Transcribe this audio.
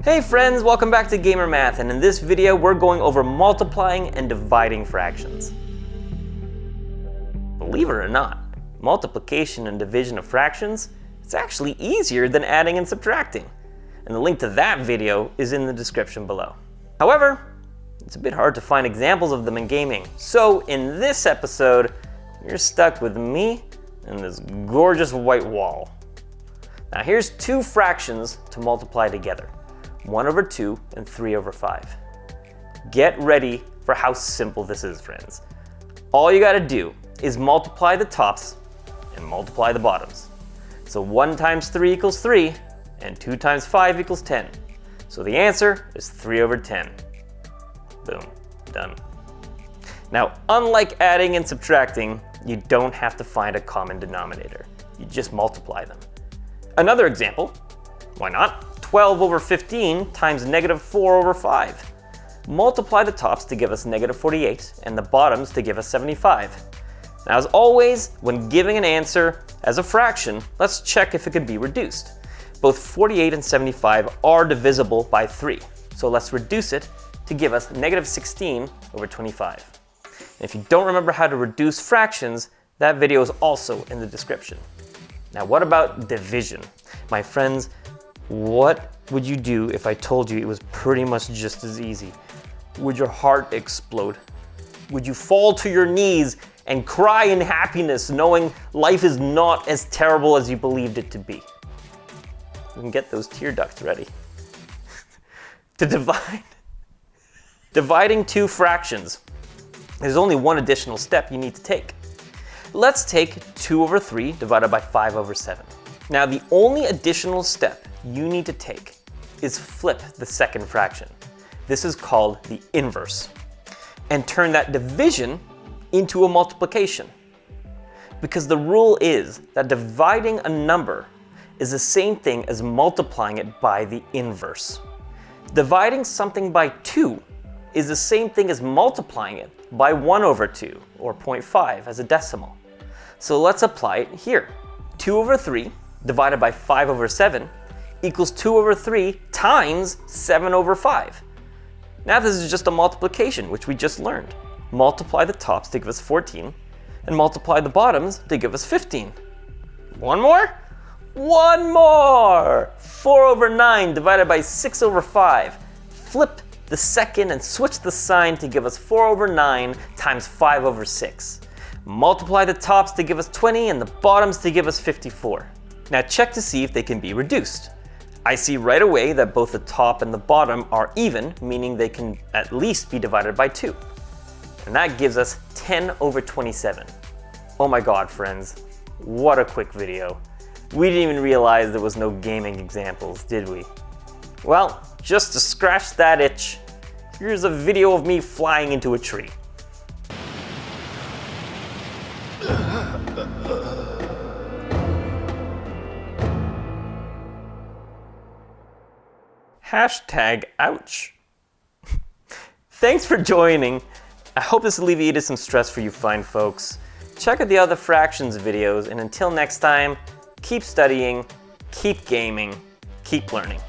Hey friends, welcome back to Gamer Math, and in this video we're going over multiplying and dividing fractions. Believe it or not, multiplication and division of fractions is actually easier than adding and subtracting, and the link to that video is in the description below. However, it's a bit hard to find examples of them in gaming, so in this episode, you're stuck with me and this gorgeous white wall. Now here's two fractions to multiply together. 1 over 2 and 3 over 5. Get ready for how simple this is, friends. All you gotta do is multiply the tops and multiply the bottoms. So 1 times 3 equals 3, and 2 times 5 equals 10. So the answer is 3 over 10. Boom, done. Now, unlike adding and subtracting, you don't have to find a common denominator. You just multiply them. Another example, why not? 12 over 15 times negative 4 over 5. Multiply the tops to give us negative 48 and the bottoms to give us 75. Now, as always, when giving an answer as a fraction, let's check if it can be reduced. Both 48 and 75 are divisible by 3, so let's reduce it to give us negative 16 over 25. And if you don't remember how to reduce fractions, that video is also in the description. Now, what about division? My friends, what would you do if I told you it was pretty much just as easy? Would your heart explode? Would you fall to your knees and cry in happiness knowing life is not as terrible as you believed it to be? You can get those tear ducts ready. To dividing two fractions, there's only one additional step you need to take. Let's take 2 over 3 divided by 5 over 7. Now, the only additional step you need to take is flip the second fraction. This is called the inverse, and turn that division into a multiplication. Because the rule is that dividing a number is the same thing as multiplying it by the inverse. Dividing something by 2 is the same thing as multiplying it by 1 over 2, or 0.5 as a decimal. So let's apply it here. 2 over 3 divided by 5 over 7 equals 2 over 3 times 7 over 5. Now this is just a multiplication, which we just learned. Multiply the tops to give us 14, and multiply the bottoms to give us 15. One more? One more! 4 over 9 divided by 6 over 5. Flip the second and switch the sign to give us 4 over 9 times 5 over 6. Multiply the tops to give us 20 and the bottoms to give us 54. Now check to see if they can be reduced. I see right away that both the top and the bottom are even, meaning they can at least be divided by 2. And that gives us 10 over 27. Oh my god, friends, what a quick video. We didn't even realize there was no gaming examples, did we? Well, just to scratch that itch, here's a video of me flying into a tree. Hashtag ouch. Thanks for joining. I hope this alleviated some stress for you fine folks. Check out the other fractions videos, and until next time, keep studying, keep gaming, keep learning.